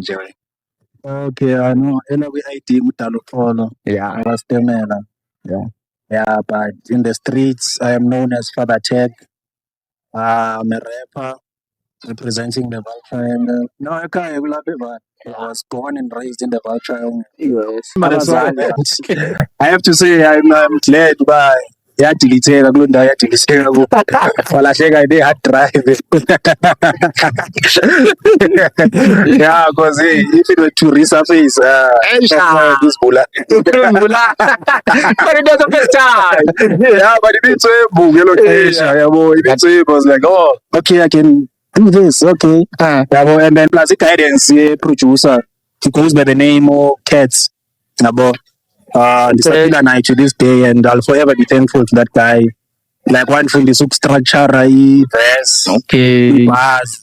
Nje. Okay, I know. Ela ID Mutalo Polo. Yeah, I was Temela. yeah. Yeah, but in the streets, I am known as Father Tech. I'm a rapper representing the Val Triangle. No, I can't but I was born and raised in the Val Triangle. Yes. Abazali, I have to say I'm glad by yadilitheka kulo ndawo yadilitheka ku walahleka ide hard drive. Yeah, because if it were to resurface, this bula. But it doesn't first time. Yeah, but it didn't say book location. Yeah, boy, it didn't say it was like, oh, okay, I can do this. Okay, yeah, boy, and then plus the guidance, producer, he goes by the name of Cats. Yeah, boy. This particular night to this day, and I'll forever be thankful to that guy. Like one from the structure, verse, Okay. bars,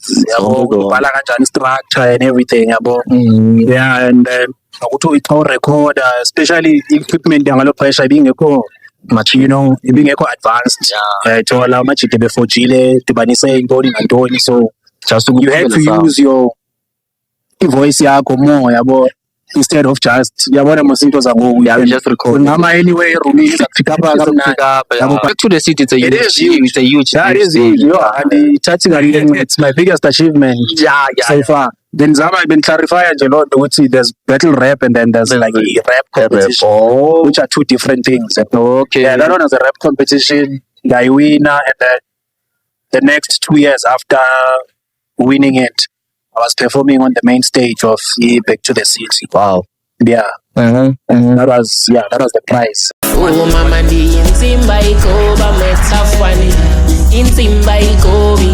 structure and everything, yabo. Yeah, and then ukuthi recorder, especially equipment yangalo pressure ibingekho much, ibingekho advanced. Thola amajite befojile dibanise intoni nantoni, so Just you have to use your voice yakho more, yabo, instead of just yabona masinto zangoku just record. ngama anyway room izakufika apha kamnandi. Back to the city, it's a It huge, is huge. it's a huge, That is huge, and it's my biggest achievement so far. Then Zama been clarifying a lot ukuthi there's battle rap and then there's like a rap competition, which are two different things. Okay. Yeah, that one is a rap competition. I win, and then the next 2 years after winning it, I was performing on the main stage of Back to the City. Wow. Yeah. That was the prize. Oh mama ndi insimba ikoba methafwani insimba ikobi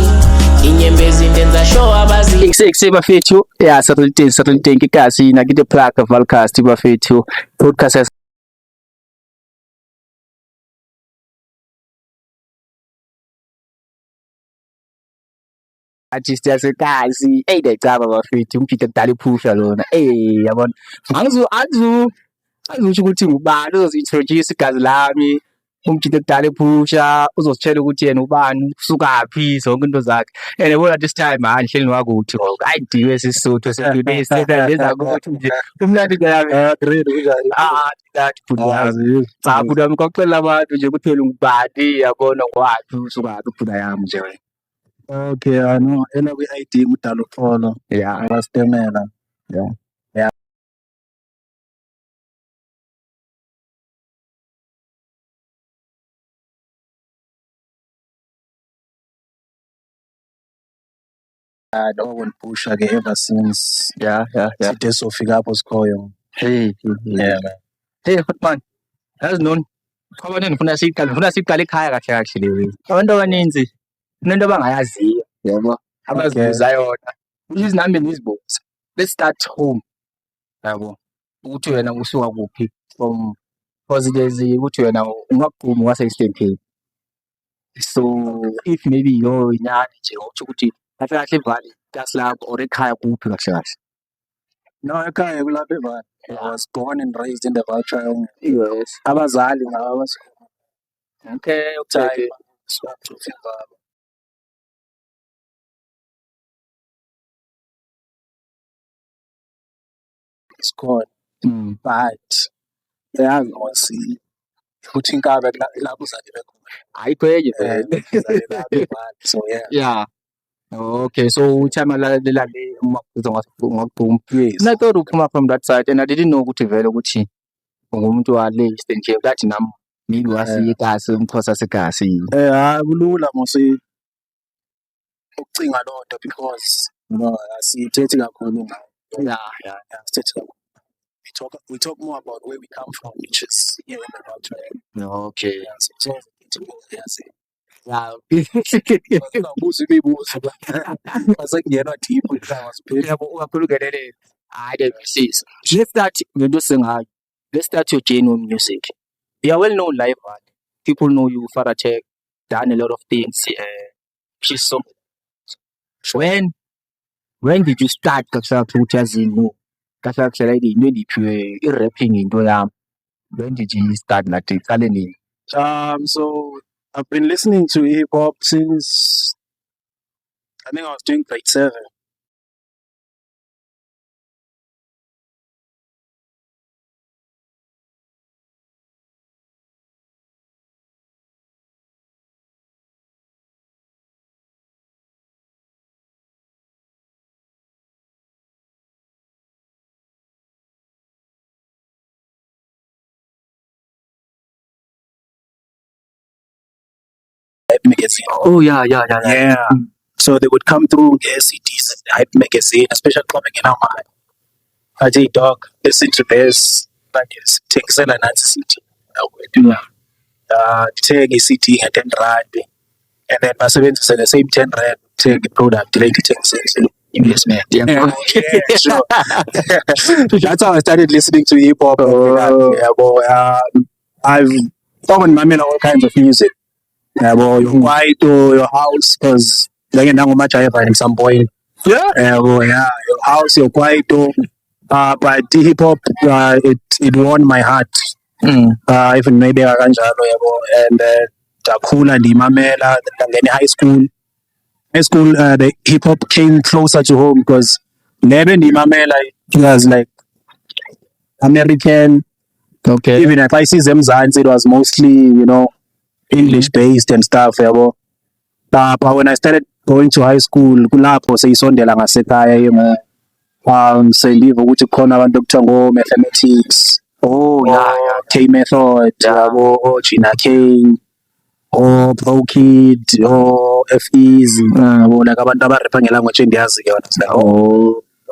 inyembezi ndenza show abazi Ikse bafethu ya satellite kasi na kide plaka valcast bafethu podcast artist yasekazi ndayicaba bafethu umpitha kudala iphusha lona yabona angizotsho ukuthi ngubani uzozi-introduce igazi lami umpitha kudala iphusha uzositshela ukuthi yena ubani usukaphi zonke into zakhe and yabona this time manje hleli ngiwakuthi ayidiwe sisotho selenza kuthi nje umlandi ngiyami Great, unjani? that phulazi cha phula yami kwakuxelela abantu nje ukuthi wena ungubani yabona ngwaphi usukaphi phula yami nje wena. Okay, I know. Ela ID Mutalo Polo. Yeah. I was Temela. Yeah. Yeah. I don't want to push again ever since Yeah. sithe sofika apho sikhoyo. Hey. Yeah, man. Hey Hotman, yazi noni abantu ngifuna siqale ekhaya kahle lewe. Abantu abaninzi kunento abangayaziyo yabo abazibuza yona. Ukuthi nami ngizibuza. Let's start home. Yabo. Ukuthi wena usuka kuphi from because ukuthi wena ungaqhuma wase Eastern Cape. So if maybe yo inyani nje uthi ukuthi kahle Valley that's lapho or ekhaya kuphi kahle. No, ekhaya kulapha eVali. I was born and raised in the Val Triangle. Yes. Abazali ngaba Okay. squad. But yazi wasi futhi inkabe lapho uzalelwe khona. Ayikho enye Uzalelwe lapha eVali. So yeah. Yeah. Okay, so uchama la umaphuzo ngaqhuma. Yes. And I thought uphuma from that side and I didn't know ukuthi vele ukuthi ungumuntu wale Eastern Cape that nami maybe wasiyekasi umxhosa segasi. Kulula mose ukucinga lonto because asithethi kakhulu ngayo. Yeah. Asithethi kakhulu. We talk more about where we come from, which is here in the Val Triangle. Okay. So yes. Yeah. Ubuze imibuzo asengiyena deep ngawasiphela. Yabo ungakhulukelele. Hayi ngisisa. Let's start ngento sengayo. Let's start your journey on music. You are well known live man. People know you Father Tech, done a lot of things. She's so when did you start kakusala ukuthi yazini kakusala kuhlela into endiphiwe i-rapping into yami. When did you start nathi iqale nini? So I've been listening to hip hop since I think I was doing grade 7. Hype magazine. Oh yeah. Yeah. So they would come through the CDs and the Hype magazine, especially coming in our mind. I say, dog, listen to this. But yes, take sell an CD. Take a CD and 10 rand. And then my 7 to the same 10 rand, take the product, like 10 cents. Investment. Yeah. Sure. That's how I started listening to hip hop. I've often mamela all kinds of music. Your white or your house, because like now much I have at some point. Yeah. Your house, your white but the hip hop it won my heart. Even maybe kanjalo and Dakula and Mamela and then high school. The hip hop came closer to home because Nebe Nimamela was like American. Okay. Even if I see them Zans, it was mostly, English based and stuff. But when I started going to high school, kulapho seyisondela ngasekhaya sendiva ukuthi khona abantu okuthiwa mathematics. K Method, Gina Kane. Pro Kid, FEs, like abantu abarapha ngelanguage endiyazi ke yona.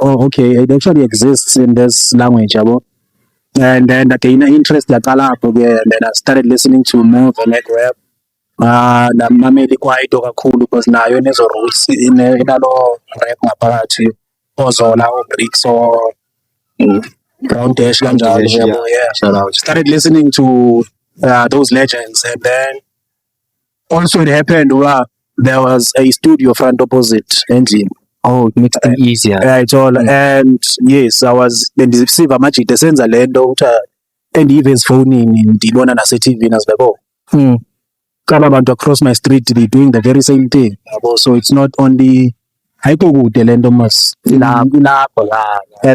Okay, it actually exists in this language, and then I gained interest lapho ke, and then I started listening to more like rap. Namameli kwaito kakhulu because nayo nezo roots inalo rap ngaphakathi, ozola, Bricks, or Brown Dash kanjalo. Yeah. Started listening to those legends, and then also it happened where there was a studio front opposite engine. Oh, it makes it easier. Right, all. And yes, I was then receive a match the sense lendo and even phoning in Dibona na TV and I was like, come about across my street to be doing the very same thing. So it's not only I go good the lendo mas and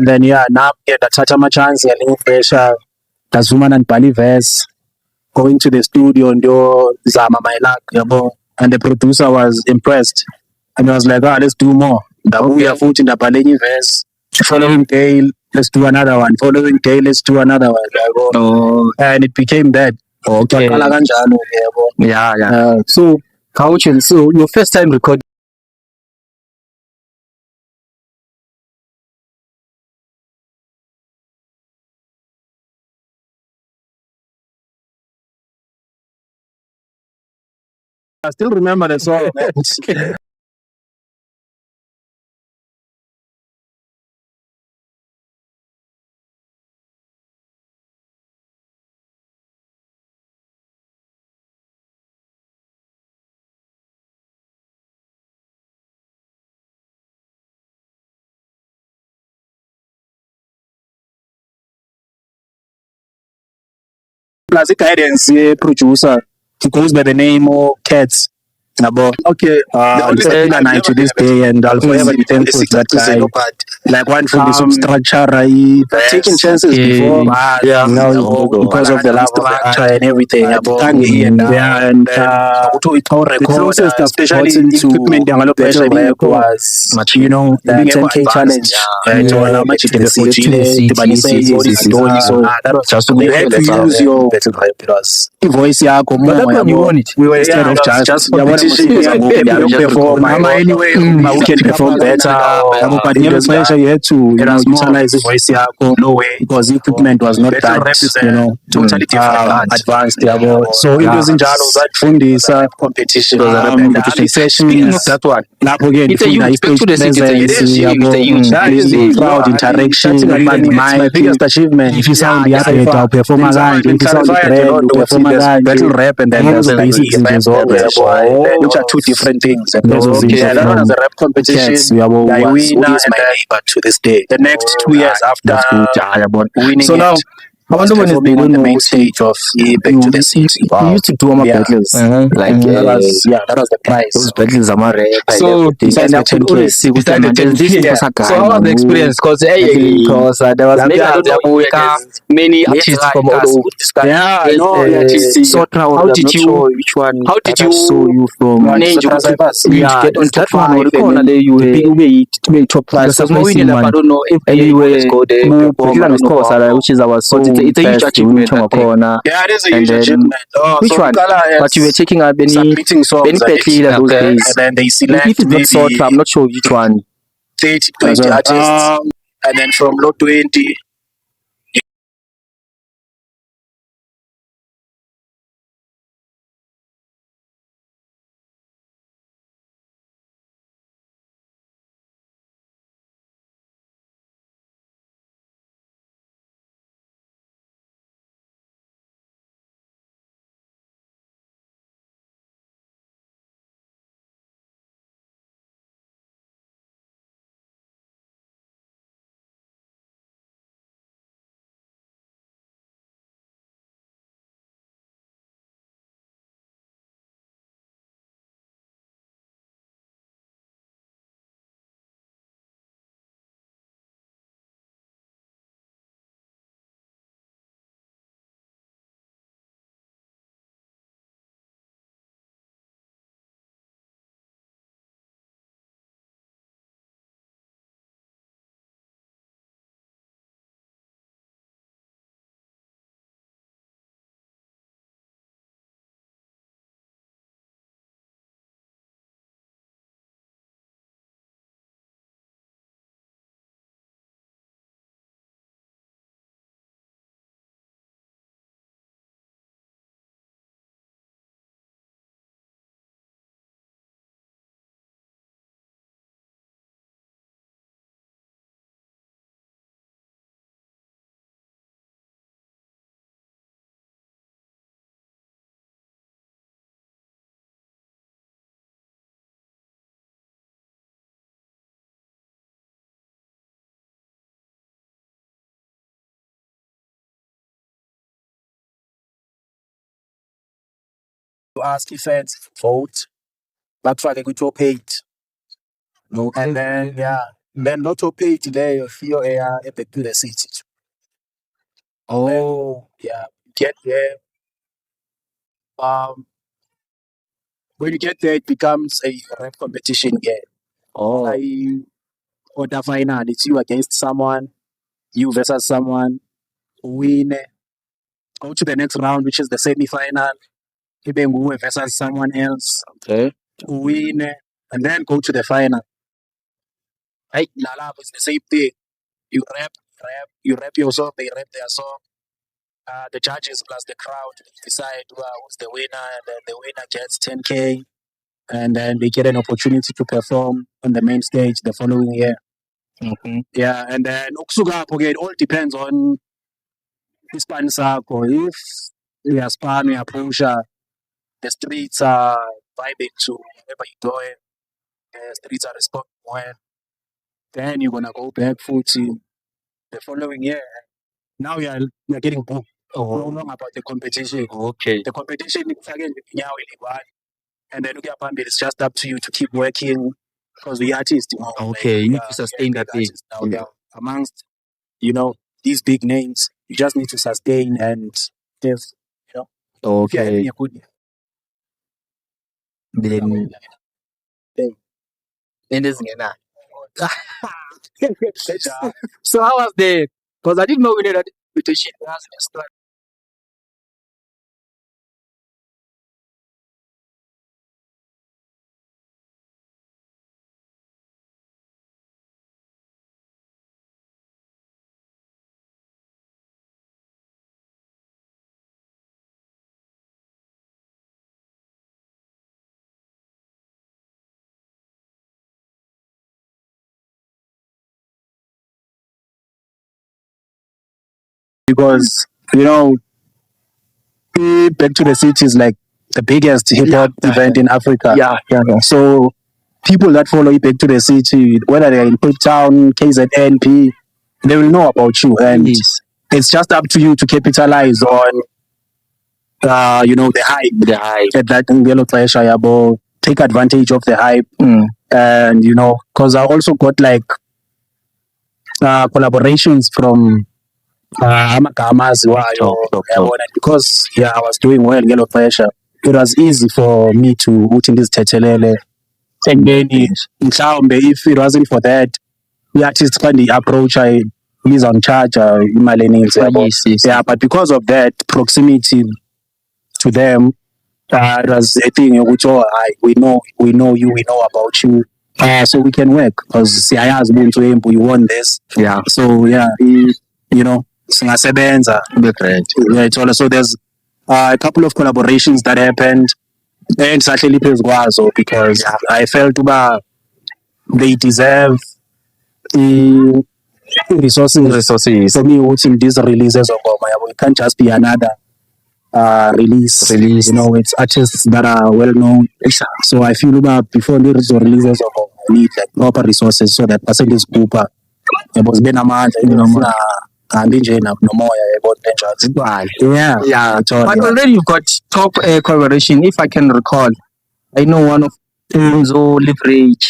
then now get the touch my chance and pressure that's woman and Bali verse. Going to the studio and do Zama my luck, and the producer was impressed and he was like, let's do more. We are foot in the Baleni verse. Following day, let's do another one. Following day, let's do another one. And it became that. Okay. Yeah. So your first time recording. I still remember the song. Plus, the guidance producer, he goes by the name of Cats. Okay, night to this day, and I'll forever be thankful to that guy. Like one from the substructure, taking chances before, because of the love of the art and everything. And the closest I've gotten to equipment was, the 10K challenge. How much you can afford so you had to use your voice. But that one you want it. We were instead of just perform anyway, who can perform better. But you had to utilize the voice no way because the equipment was not that totally different advanced. So it was in that fundisa competition session. Speaking of that one, it's a huge crowd interaction. My biggest achievement, if you sound the I'll perform a line, if you sound the perform a line, battle rap, and then there's the basics which are two different things. And that was a rap competition. I win as my neighbor to this day. The next 2 years after winning so now, I wonder when it's been on the main stage of Back to the City. You used to do my battles. That was the prize. Those battles are so besides the 10K. So how was the experience? Because there was many artists from all over. How did you manage to get on that one? You top class. I don't know if anyway go there, which is our 40 it's a huge achievement khona. Yeah, it is a And huge then- achievement. Which so one? Qala But you were as checking out submitting songs at Benny it. those days. And then they If select it's not maybe Sotra, I'm not sure which one. 30, 20 artists. And then from low 20, to ask if fans vote. But for the top 8. And then, then not top 8 today, you feel a back to the city. Oh, Yeah, get there. When you get there, it becomes a rap competition game. oh, Like quarter final, it's you against someone, you versus someone, win, go to the next round, which is the semi-final, even who versus someone else, okay. win, and then go to the final. Hey, Lala, it's the same thing. You rap your song, they rap their song. The judges plus the crowd decide who's the winner, and then the winner gets 10K, and then they get an opportunity to perform on the main stage the following year. Mm-hmm. Yeah, and then ukusuka it all depends on ispan sakho. If uyaspan, uyapusha, the streets are vibing to whatever you're doing, the streets are responding well, then you're gonna go back futhi the following year. Now you're getting booked. No longer about the competition. Okay. The competition and then it's just up to you to keep working because the artist, Okay, you need to sustain that thing. now they are amongst these big names. You just need to sustain and if you're Okay. having a good year. Then there's So how was the? Because I didn't know we did that competition. Because Back to the City is like the biggest hip hop event in Africa. Yeah. So people that follow Back to the City, whether they're in Cape Town, KZNP, they will know about you, and Yes. it's just up to you to capitalize on the hype. The hype. At that ngelo xesha yabo, take advantage of the hype, and because I also got like collaborations from amagama aziwayo Top. yabona, because I was doing well ngelo xesha. It was easy for me to uthi ndizithethelele, and then mhlawumbe if it wasn't for that, the artists xa ndiyi-approacha izangicharge imali eninzi yabo. Yes. Yeah, but because of that proximity to them, it was a thing yokuthi we know you, we know about you. So we can work because siyayazi ubuntu wempu, you want this. Yeah. So yeah, you know, singasebenza. Great. Yeah, it's all. So there's a couple of collaborations that happened, and sahleli phezu kwazo because I felt uba they deserve the resources for me ukuthi these releases of ngoma yabo. It can't just be another release. You know, it's artists that are well known. So I feel about before the releases of ngoma, I need like proper resources so that person is Cooper. Yabo zibe namandla, you know, hambi nje nomoya yabo njalo. Yeah. But already you've got top collaboration. If I can recall, I know one of Enzo, Leverage.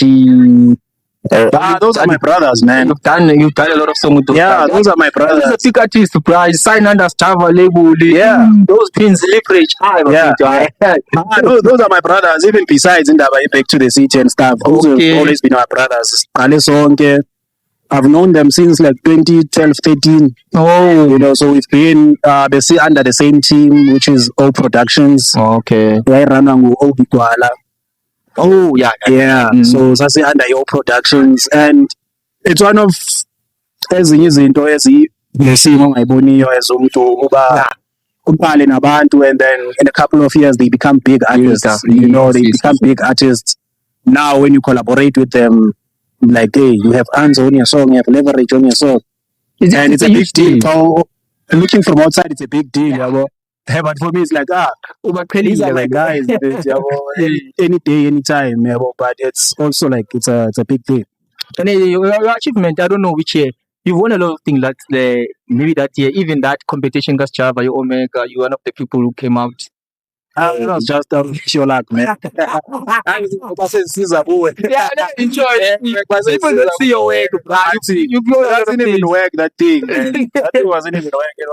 Those are my brothers, man. You've done a lot of songs with those guys. Those are my brothers. Those are big artists, surprise. Sign under Stava label. Those pins, Leverage. Those are my brothers. Even besides in the back to the city and stuff, those have always been my brothers. I've known them since like 2012, 13. You know, so we've been under the same team, which is O Productions. Okay. I run Obi Kwala. So sasi under O Productions, and it's one of ezinye izinto ezilesimo ongayiboniyo as umuntu uba uqale nabantu, and then in a couple of years they become big artists. You know, they become big artists. Now when you collaborate with them, like, hey, you have Anzo on your song, you have Leverage on your song, and it's a big deal. So looking from outside, it's a big deal. But for me, it's like, these are my guys. Any day, anytime. But it's also like, it's a big deal. And your achievement, I don't know which year. You've won a lot of things like maybe that year, even that competition, Gas Java, your Omega, you're one of the people who came out. It was just your luck, man. Enjoy it. People don't see your work. You wasn't even work that thing, man. That thing wasn't even work. It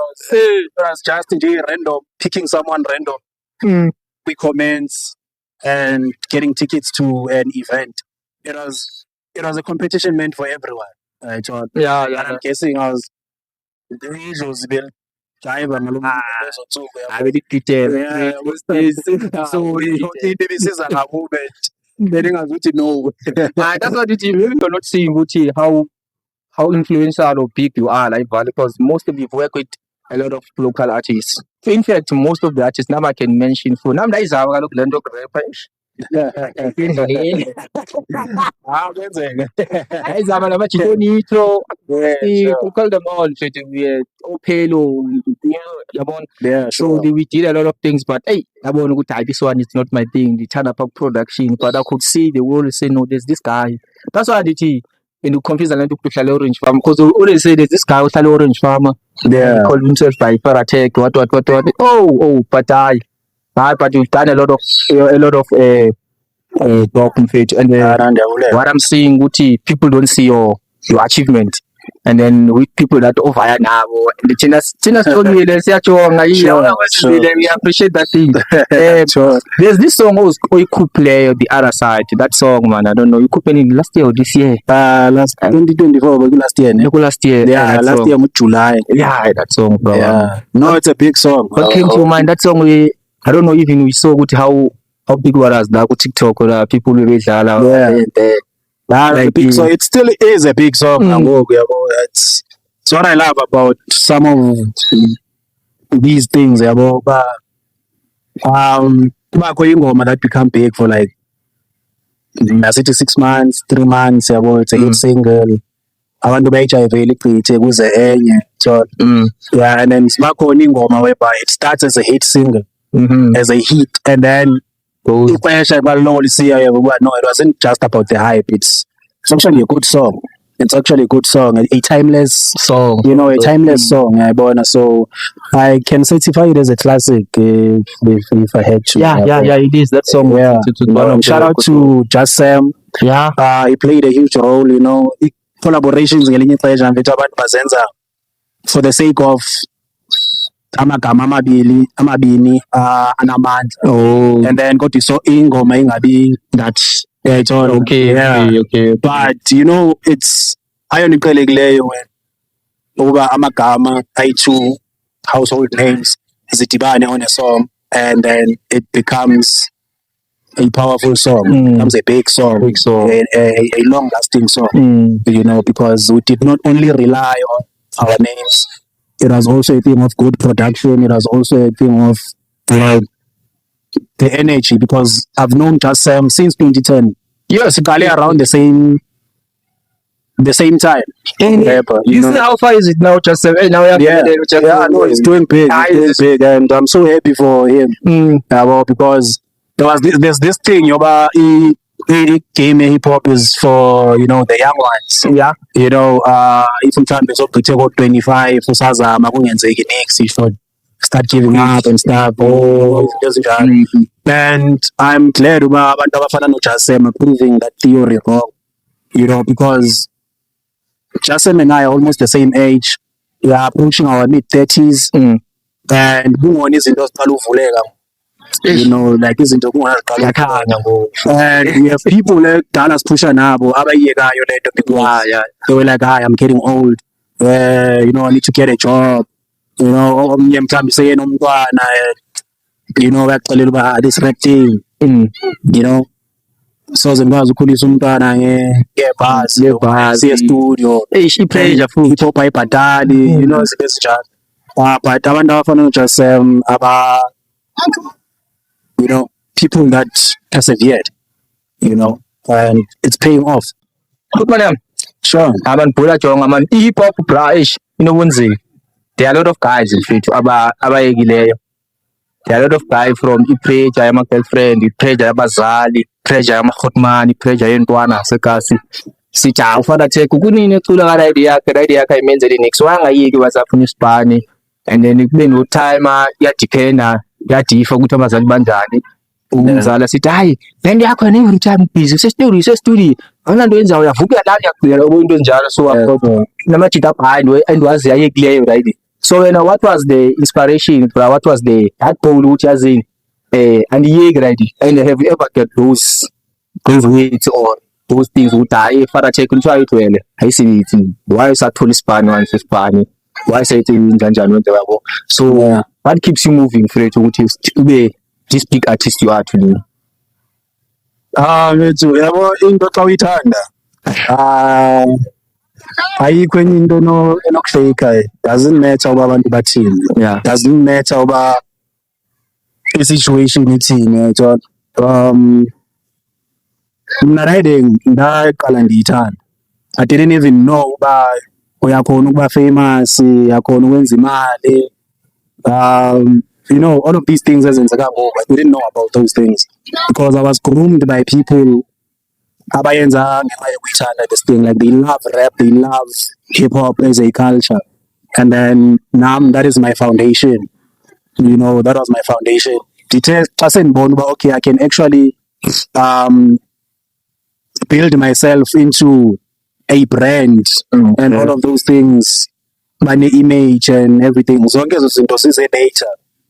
was just random, picking someone random, quick comments, and getting tickets to an event. It was a competition meant for everyone. I thought. Yeah. And I'm guessing I was the usuals built. So that's what it is. Maybe you're not seeing how influential or big you are, like, because most of you work with a lot of local artists. So in fact, most of the artists now I can mention for now is our local call them all. So we did a lot of things, but hey, this one is not my thing. The China Park production, but I could see the world say, no, there's this guy. That's why I did it. And you confuse a lot of people orange farm because they always say there's this guy who's an orange farmer. Call himself by Paratech, what. But you've done a lot of and what I'm seeing, Gucci, people don't see your achievement. And then with people that over now, the Chinas told me they say, we appreciate that thing. There's this song you could play on the other side. That song, man, I don't know. You could play it last year or this year? Last 2024, but last year. Last year. Yeah, last year, July. Yeah, that song, bro. Yeah. No, it's a big song. What came to your mind? That song, I don't know even we saw how big was that with TikTok or people will reach out. Like big song. It still is a big song. It's what I love about some of these things. But that become big for like 6 months, 3 months. It's a hit single. I want to make HIV so yeah, and then whereby it starts as a hit single, as a hit, and then no, it wasn't just about the hype. It's actually a good song. It's actually a good song, a timeless song. You know, a timeless song. So I can certify it as a classic if I had to. Yeah, it is that song. Yeah. Shout out to Just Sam. Yeah, he played a huge role. You know, collaborations for the sake of amagama amabini anamandla. And then got so ingoma ingabi that it's all okay. But you know, it's ironic when Uba amagama ayi-2 household names zidibane on a song, and then it becomes a powerful song, becomes a big song, a long-lasting song, you know, because we did not only rely on our names, it was also a thing of good production, it was also a thing of, you know, the energy, because I've known Just Sam since 2010. Basically around the same time. You see how far is it now, Just Sam? Now no, it's doing big. It's doing big, and I'm so happy for him. Because there's this thing, game hip hop is for, you know, the young ones. Yeah. You know, if I'm trying to take out 25, usazama kungenzeki next, you should start giving up and stuff. And I'm glad about abantu abafana no Just Sam proving that theory wrong. You know, because Just Sam and I are almost the same age. We are approaching our mid-30s. And kungona izinto ziqala uvuleka. You know, like izinto kungona ziqala ukhanya. And we have people like Dallas Pusha nabo abayekayo lento because they were like, "Hi, I'm getting old. You know, I need to get a job." You know, omnye mhlambi seyenomntwana, you know, bayaxelela uba this rap thing, you know, so zingikwazi ukukhulisa umntwana ngebhasi siye studio, i-pleasure futhi hip hop ayibhatali, you know, izinto ezinjalo. But abantu abafana no-Just Sam, you know, people that persevered, you know, and it's paying off. Good man. Sure. Bula jonga man, hip hop brush, you know, unzima. There are a lot of guys in fact abayekileyo. There are a lot of guys from i-pressure yama girlfriend, i-pressure yabazali, i-pressure yama hotman, i-pressure yentwana sekasi. Sithi ufana theko kunini ecula ngala idea yakhe ayimenzele next wangayiki wasafuna isibhani, and then kube no timer yadikhena yadifa ukuthi abazali banjani. Umzala sithi hayi band yakho every time busy se-studio awunanto yenzayo uyavuka la uyaqhubeka into enjalo, so namajita behind and wazi ayekileyo right. So what was the inspiration, what was the heart goal ukuthi yazini and yeke right, and have you ever get those weights or those things ukuthi hayi fara check ngisho ayithwele ayisithi why usathola isibhani once isibhani, why sayithi njani wonke yabo. So what keeps you moving fethu ukuthi ube this big artist you are today? Mfethu yabo into xa uyithanda ayikho enye into enokuhleka. Doesn't matter uba abantu bathini, doesn't matter uba i-situation ithini. Mna riding ndaqala ndiyithanda. I didn't even know uba uyakhona ukuba famous, uyakhona ukwenza imali. You know, all of these things ezenzeka ngoku, I didn't know about those things because I was groomed by people abayenza ngenxa yokuthanda this thing. Like, they love rap, they love hip hop as a culture, and then that is my foundation. You know, that was my foundation. Ndithe xa sendibona uba okay, I can actually build myself into a brand and all of those things, bane-image and everything. Zonke ezo zinto size-later,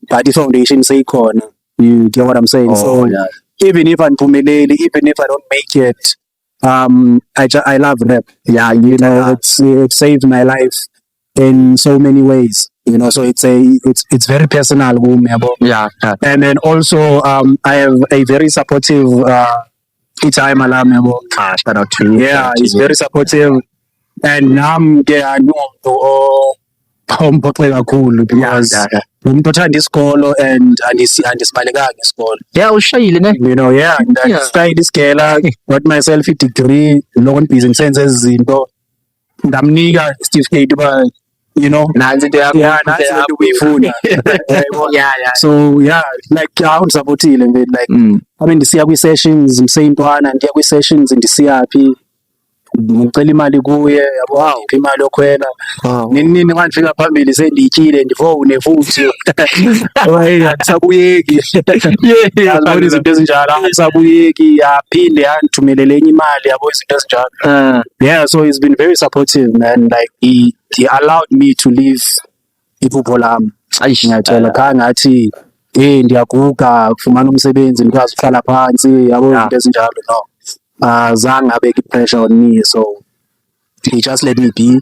but i-foundation seyikhona. You get what I'm saying? Even if andiphumeleli, even if I don't make it, I love rap. Yeah, you know, it saved my life in so many ways. You know, so it's very personal. Yeah. And then also, I have a very supportive time alarm. Shout out to you. Yeah, he's very supportive. And nam ke anomntu omphoxe kakhulu because umuntu othanda isikolo and andisibalekanga isikolo. Yeah, ushayile ne. You know, ndayisayile isigela, got myself a degree, long business sense ezinto. Ndamnika certificate uba, you know, nansi into yakho uyifuna. So like undisupportile mfethu, like I mean ndisiya kwi-sessions mseyintwana, ndiya kwi-sessions ndisiyaphi, ngicela imali kuye, yabo ngipha imali yokhwela nini xa ndifika phambili sendiyityile ndifowune futhi andisabuyeki. Yazibona izinto ezinjalo, andisabuyeki, aphinde andithumelele enye imali, yabo izinto ezinjalo. So he's been very supportive, man. Like he allowed me to live iphupho lam. Ngiyatshela kha ngathi ndiyaguga kufumana umsebenzi ndikwazi ukuhlala phansi, yabo izinto ezinjalo, no. Zange abeke pressure on me, so he just let me be,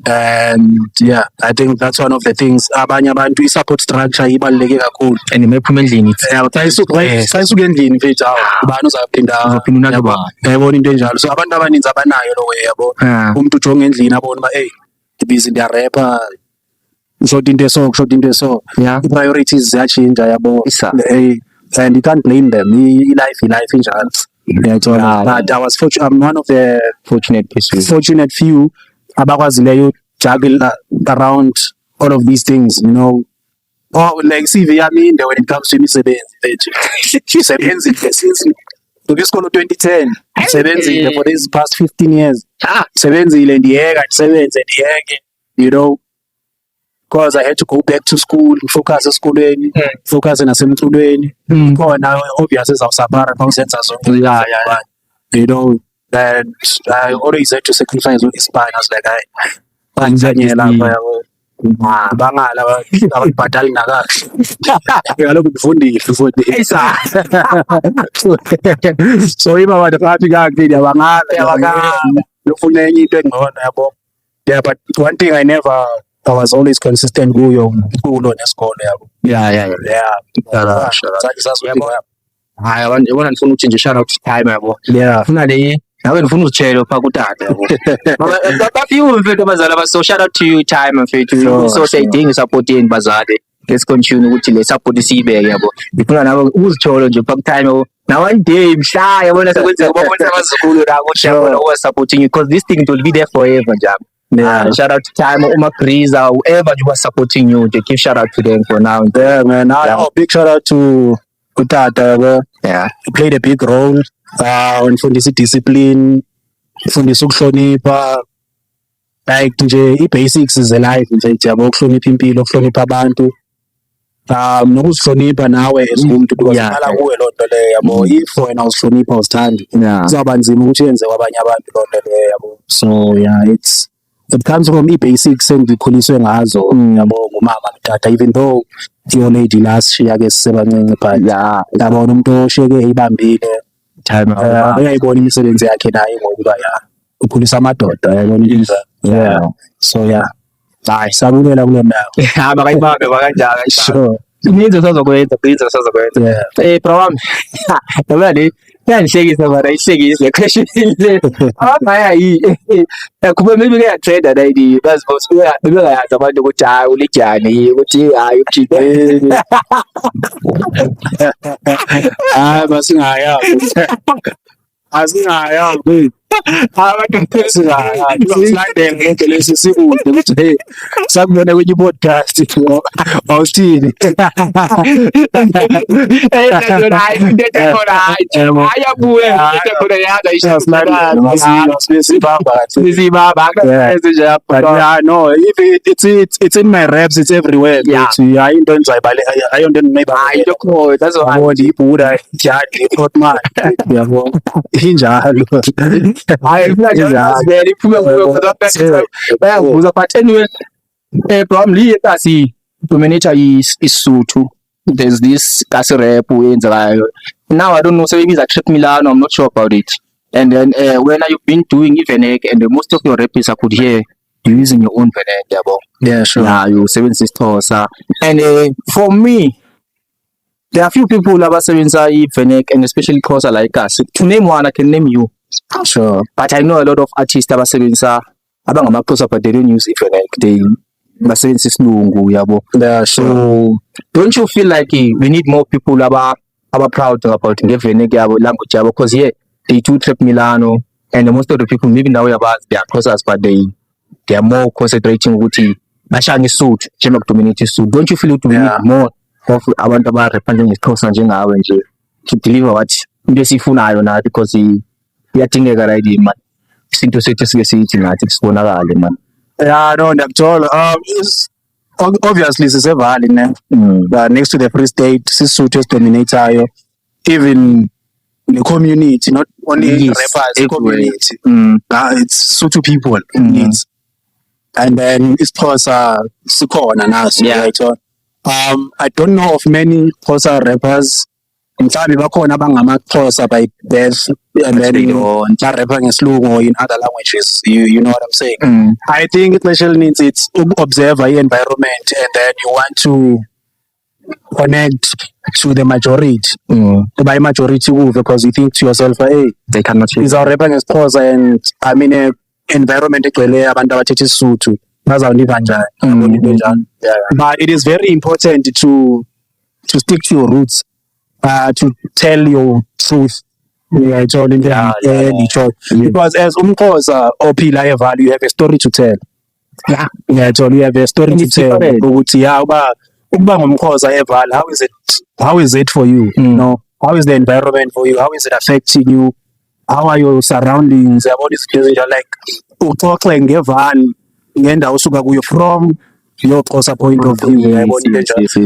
And yeah, I think that's one of the things. Abanye abantu i-support structure ibaluleke kakhulu. And imephuma endlini Xa isuka endlini mfethu ubani uzaphinda yabona into enjalo. So abantu abaninzi abanayo lo way yabo. Umuntu ujonga endlini abona uba hey busy ndiyarepa short into so i-priorities ziyatshintsha yabo. And you can't blame them. Life injalo. But I was I'm one of the fortunate few abakwazileyo juggle around all of these things, you know. Oh, like CV yami inde when it comes to imisebenzi. Sebenzile since isikolo 2010. Sebenzile for these past 15 years. Sebenzile ndiyeka ndisebenze ndiyeke, you know, because I had to go back to school, focus esikolweni, focus nasemculweni. Khona obviously izawusapara xa usenza zonke. You know, and I always had to sacrifice with Spain. I was like, bangala ababhadali nakahle kaloku ngifundile so iba bantu bathi kakuhle ndiyabangala ufuna enye into engcono yabo. Yeah, but one thing I was always consistent kulo nesikolo yabo. Hayi abantu yabona ndifuna utshintsha shana time yabo. Ufuna le nawe ndifuna uzitshela phaa kutata yabo. Bafiwe mfethu abazali so shout out to you time mfethu. So sayidinga support yeni bazali. Let's continue ukuthi le support siyibeke yabo. Ngifuna nawe uzitsholo nje phaa time yabo. Now one day mhla yabona sekwenzeka babona abazukulu nabo shayabona who are supporting you because this thing will be there forever njalo. Shout out to time Uma Griza, whoever you are supporting you, they give shout out to them for now. Yeah, man. Big shout out to Tata. He played a big role. Undifundisa discipline, undifundisa ukuhlonipha, like nje i-basics ze-life nje yabo, ukuhlonipha impilo, ukuhlonipha abantu, nokuzihlonipha nawe as umuntu because iqala kuwe loo nto leyo yabo. If wena uzihlonipha uzithandi kuzawuba nzima ukuthi yenze kwabanye abantu loo nto leyo yabo. So yeah, it comes from i-basics engikhuliswe ngazo yabo ngumama notata, even though your lady last year ke sisebancinci but yabona umuntu oshiyeke eyibambile time uyayibona imisebenzi yakhe naye ngokuba ukhulisa amadoda yabona into. So hayi sabulela kule ndawo bakayibambe bakanjalo. Sure ininzi sazokwenza bro wami yabona le yandihlekisa mara ihlekisa le question le abangaya kuba maybe ke trader la idi bazibona bebengayazi abantu ukuthi hayi ulijani ukuthi hayi ukujide basingayazi asingayazi abantu singayazi ngeke lesi sikude ukuthi sakubona kwenye podcast awuthini no, it's in my reps, it's everywhere. I don't that's why ibhuda jadi man yabo injalo bayavuza but anyway probably kasi dominator is Sotho. There's this kasi rap uyenzakayo now. I don't know, so maybe it's a Trip Milano, I'm not sure about it. And then when you've been doing Venek and most of your rappers I could hear you using your own Venek yabo. Yeah, sure. You 7sisters and for me there are a few people who have Venek and especially Xhosa like us. To name one I can name you. Sure. But I know a lot of artists abasebenzisa abangamaXhosa but they don't use Venek. They basebenzisa isilungu yabo. Yeah, sure. So don't you feel like we need more people aba proud about Venek yabo language yabo because they do Trip Milano and most of the people maybe now about they are Xhosas but they are more concentrating ukuthi bashanga Sotho njema dominate Sotho. Don't you feel it we need more of abantu abarepresenting iXhosa njengawe nje to deliver what into esifunayo na because iyadingeka right man isinto sethu sike sithi nathi sibonakale man. No, ndiyakuthola. Obviously sisevalley next to the Free State, Sisotho dominator. Even the community, not only rappers, the community. It's Sotho people. And then it's Xhosa sikhona naso. I don't know of many Xhosa rappers mhlawumbe bakhona abangamaXhosa by birth and then ba-rapper ngesilungu or in other languages, you know what I'm saying. I think especially needs it's observe the environment and then you want to connect to the majority by majority because you think to yourself, hey, they cannot is our rapper ngeXhosa and I'm in a environment egcwele abantu abathetha isiSuthu bazawuniva njani. But it is very important to stick to your roots, to tell your truth. Because as umXhosa ophila eValley, you have a story to tell. You have a story to tell. Ukuthi ukuba ngumXhosa eValley, how is it for you? You know, how is the environment for you? How is it affecting you? How are your surroundings? About this, like uxoxe ngeValley ngendawo usuka kuyo from your Xhosa point of view.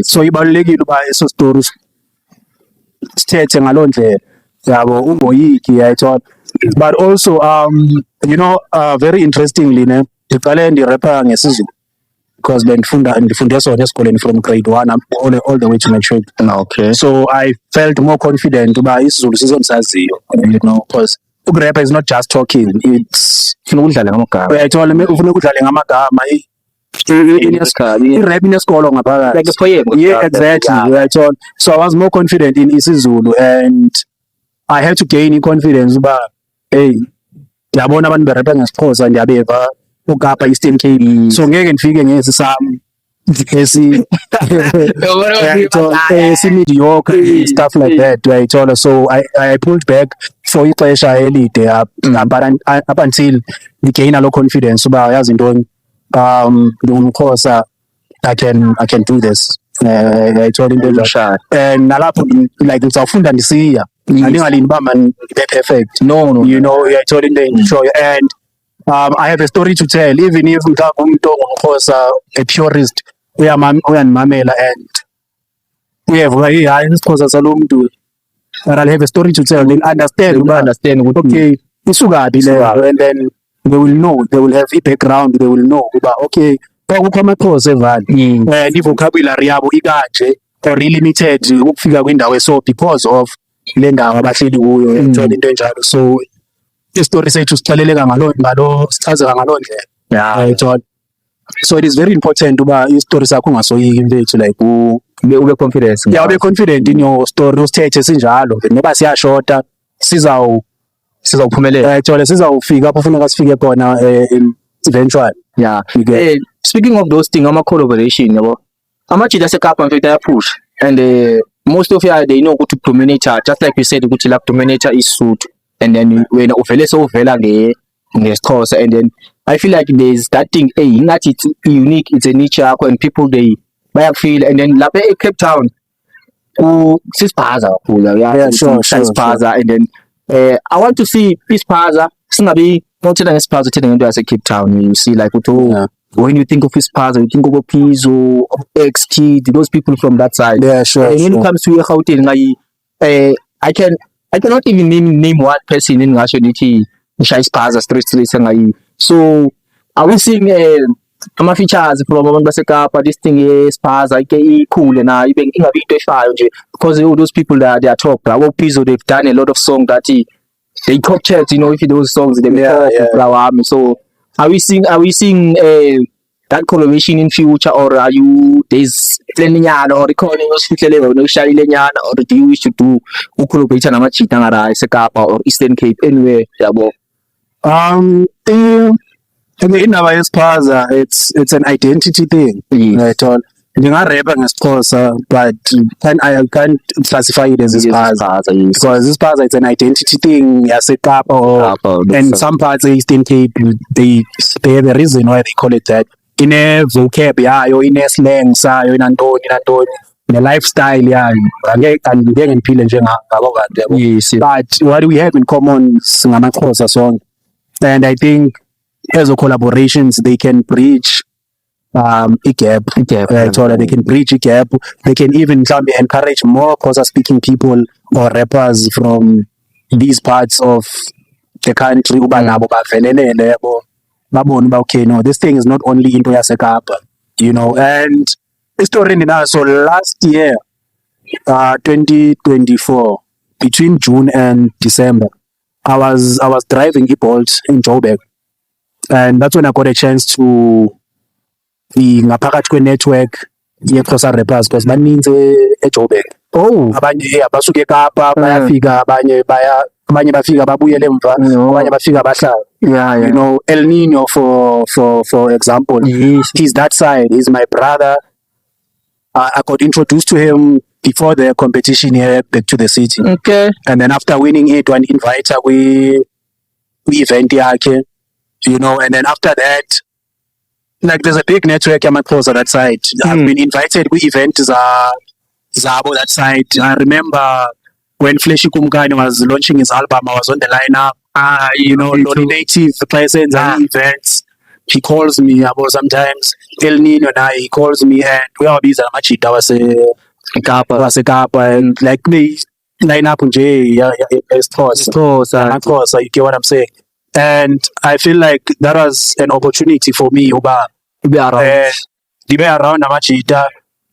So ibalulekile uba eso story sithethe ngaloo ndlela yabo ungoyiki yayithola. But also you know, very interestingly ndiqale ndirapha ngesiZulu because ndifunde sona esikoleni from grade 1 all the way to matric. Okay. So I felt more confident uba isiZulu sizondisaziyo, you know, because ukurapha is not just talking, it's ufuna udlale ngamagama. Uyayithola ufuna udlale ngamagama i-rap inesikolo ngaphakathi. Like a poem. Yeah, exactly. Uyayithola. So I was more confident in isiZulu and I had to gain confidence uba hey, ndiyabona abantu berapha ngesiXhosa ndiyabeva ukapa Eastern Cape, so ngeke ndifike ngesi sami mediocre stuff like that, uyayithola. So I pulled back for ixesha elide up until ndigain lo confidence uba yazi ntoni, ngumXhosa, I can do this. Uyayithola into enjalo and nalapho like ngizawufunda ndisiya andingalindi uba man be perfect, no you know, uyayithola into enjalo. And I have a story to tell, even if mhlawumbe umuntu ongumXhosa a purist uyanimamela and uyavuka hayi isiXhosa salo muntu, but I'll have a story to tell, they'll understand okay isukaphi le, and then they will know, they will have a background, they will know uba okay kukho amaXhosa eValley i-vocabulary yabo ikanje or limited ukufika kwindawo eso because of le ndawo abahleli kuyo, into enjalo. So istory sethu sixeleleka sichazeka ngaloo ndlela. So it is very important uba istory sakho ungasoyiki mfethu, like ube confidence. Yeah, ube confident in your story, usithethe sinjalo noba siyashota sizawuphumelela. Uyayithola, sizawufika apho ufuna sifike khona eventually. Yeah. Speaking of those things, ama-collaboration yabo amajita aseKapa mfethu ayaphusha and most of you they know ukuthi Dominator, just like we said ukuthi like Dominator is suit, and then wena uvele sowuvela ngeXhosa, and then I feel like there's that thing ingathi it's unique, it's a niche yakho and people they bayakufeel. And then lapha eCape Town sisiphaza kakhulu, yeah, sure. Sisiphaza. And then I want to see isiphaza singabi mawuthetha ngesiphaza uthetha ngento yaseCape Town, you see like when you think of isiphaza you think of Pizzo, X-Kid, those people from that side. Yeah, sure. And when it comes to eGauteng, I cannot even name one person in ngasho nithi ngisha isiphaza street sengayi. So are we seeing ama-features from abantu baseKapa, this thing yesiphaza ikhule na ibe ingabi into efayo nje, because all those people that they are top like Pizzo, they've done a lot of songs that they top charts, you know, if those songs they make. So are we seeing that collaboration in future, or are you there's lenyana or recording osifihlele no shayile nyana, or do you wish to do collaborate namachita ngara eSekapa or Eastern Cape anywhere yabo? Indaba yesiphaza it's an identity thing. Uyayithola, ngingarapha ngesiXhosa but I can't classify it as isiphaza because isiphaza it's an identity thing yaseKapa and some parts of Eastern Cape they have a reason why they call it that. Ine vocab yayo, ine slang sayo, inantoni ne-lifestyle yayo, angeke ngiphile njengabo kade yabo. Yes. But what we have in common singamaXhosa sonke, and I think as a collaborations they can bridge a gap. They can bridge a gap. They can even encourage more Xhosa speaking people or rappers from these parts of the country uba nabo bavelelele yabo, babone uba okay, no, this thing is not only into yaseKapa, you know. And istory ndinaso last year 2024, between June and December, I was driving eBolt in Joburg, and that's when I got a chance to be ngaphakathi kwe-network ye-Xhosa rappers because baninzi eJoburg. Abanye basuke eKapa bayafika, abanye bafika babuyele emva, abanye bafika bahlala. You know, El Nino for example, he's that side. He's my brother. I got introduced to him before the competition here back to the city. Okay. And then after winning it, one inviter we event yakhe, you know, and then after that, like there's a big network on that side. I've been invited to events Zabo that side. I remember when Fleshy Kumkani was launching his album, I was on the lineup. You know, nominative presence and events. He calls me about sometimes. El Nino and he calls me and we are busy. I was a Kapa and like me line up it's toss, you get what I'm saying? And I feel like that was an opportunity for me to be around Amachita,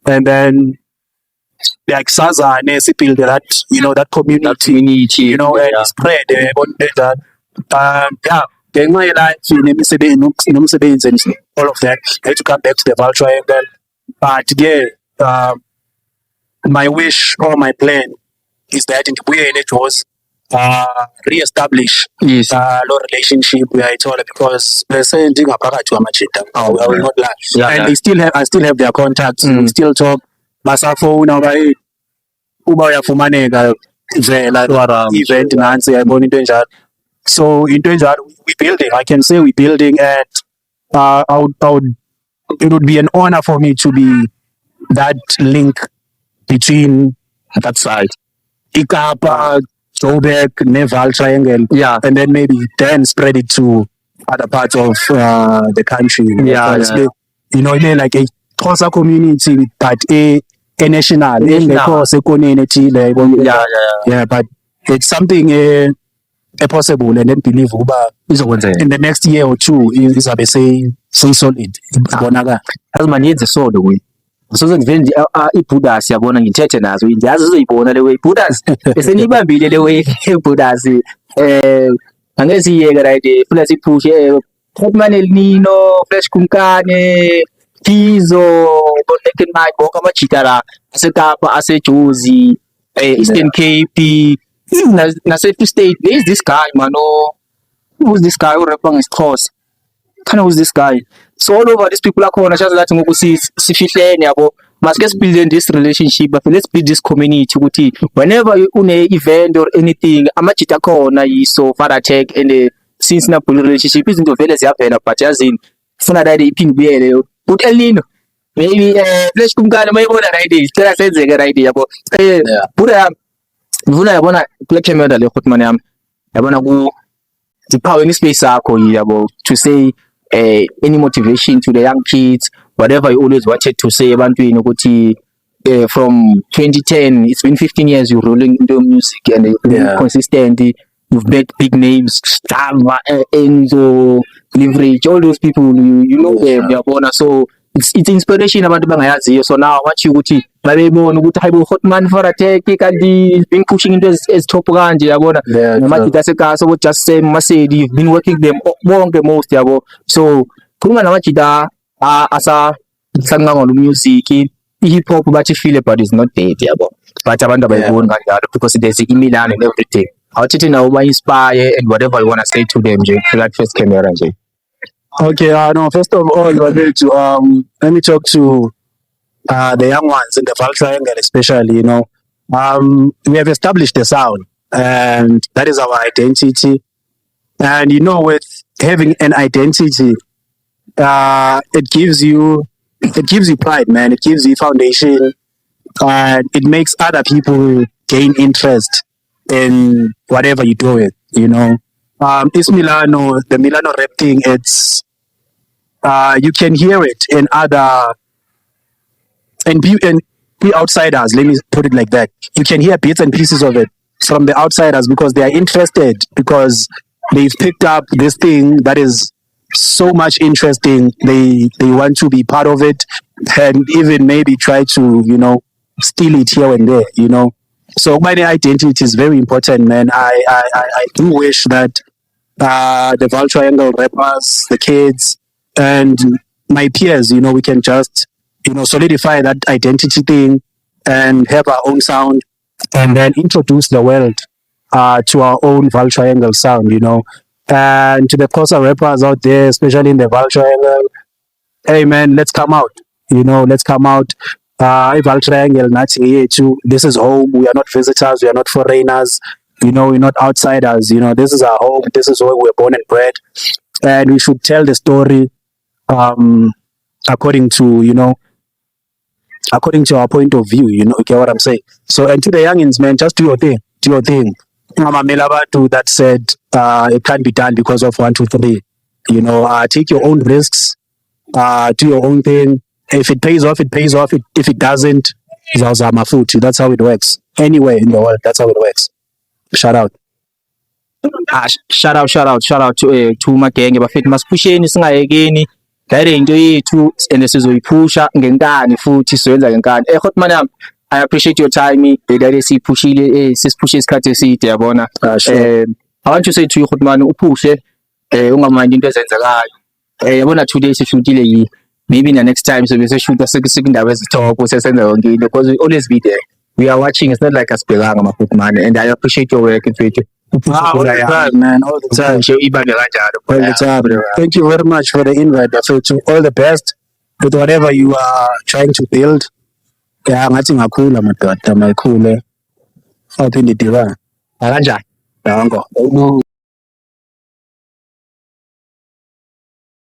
and then like Saza and SPL that, you know, that community, you know, and spread getting my life and all of that. I had to come back to the Val Triangle. But yeah, my wish or my plan is that in the way it was re-establish low relationship with Itola, because they're saying thing about to Amachita. I will not lie. And I still have their contacts. We still talk. Masafona uba uyafumaneka vela event nansi yayibona into enjalo. So into enjalo we building. I can say we building, and it would be an honor for me to be that link between that side. Ikapa, Joburg, Neval Triangle, and then maybe then spread it to other parts of the country. You know, they're like a Xhosa community, but a national. But it's something possible, and then believe in the next year or two is say solid. Azimanyedze solo we. Soze ngivele nje iBuddhas yabona ngithethe nazo ngiyazi uzoyibona le way Buddhas esenibambile le way eBuddhas angeze iyeke right plus ipush Hotman El Nino, Fresh Kumkani, Kizo, Naked Mike, Boka Machitara, Asekapa, Asejozi, Eastern KP. Na Safety State, there is this guy, man. Who's this guy? Who rapping his cross? Kind of who's this guy? So all over these people are calling. Just like to see yabo. Must get building this relationship, but let's build this community. Whenever you un event or anything, amachita corner so far check and since na relationship isn't very happen, but as in funa that pin be put El Nino. Maybe Fresh Kumkani may want an idea. Tell us a good idea. But put Vuna yabona kule camera le Hotman yam yabona ku the power in space akho yabo to say any motivation to the young kids, whatever you always wanted to say ebantwini ukuthi from 2010 it's been 15 years you're rolling into music and you're consistent. You've met big names, Stava, Enzo, Leverage, all those people you know them yabona. So it's inspiration abantu bangayaziyo. So now what you ukuthi babebona ukuthi hayibo Hotman for attack kanti been pushing into as top kanje yabona namagita sekasa what just say Masedi, you've been working them bonke most yabo. So khuluma namagita asa sanga ngalo music hip hop bathi feel but it's not dead yabo, but abantu abayibona kanjalo because there's imilano and everything. Awuthi na uba inspire and whatever you want to say to them nje that first camera nje. Okay, no, first of all, let me talk to the young ones in the Val Triangle, especially, you know. We have established the sound, and that is our identity. And, you know, with having an identity, it gives you pride, man. It gives you foundation, and it makes other people gain interest in whatever you're doing, you know. It's Milano, the Milano rap thing, it's you can hear it in other and be outsiders, let me put it like that. You can hear bits and pieces of it from the outsiders because they are interested, because they've picked up this thing that is so much interesting. They want to be part of it and even maybe try to, you know, steal it here and there, you know. So my identity is very important, man. I do wish that the Val Triangle rappers, the kids, and my peers, you know, we can just, you know, solidify that identity thing and have our own sound and then introduce the world to our own Val Triangle sound, you know. And to the Xhosa rappers out there, especially in the Val Triangle, hey man, let's come out. You know, let's come out. Val Triangle, this is home. We are not visitors. We are not foreigners. You know, we're not outsiders. You know, this is our home. This is where we're born and bred. And we should tell the story according to, you know, according to our point of view. You know, you get what I'm saying? So, and to the youngins, man, just do your thing. Do your thing. That said, it can't be done because of 1, 2, 3. You know, take your own risks. Do your own thing. If it pays off, it pays off. If it doesn't, that's how it works. Anywhere in the world, that's how it works. Shout out. Shout out to magenge bafethu masipusheni singayekeni le into yethu and sizoyiphusha ngenkani futhi sizoyenza ngenkani. Hotman yami, I appreciate your time. That siphushile sisipushe isikhathi eside yabona. Sure. I want to say to you Hotman uphushe ungamanje into ezenzakayo. Yabona today sishutile yi maybe in the next time so we shoot sekundawo ezithobo sesenza yonke into because we always be there. We are watching. It's not like us belanga mafutman, and I appreciate your work. All the time, man. All the time. All the time. Thank you very much for the invite. To all the best with whatever you are trying to build. Yeah, ngathi ngakhula madoda mayikhule. Awuphinde diva. Kanjani? Yongo.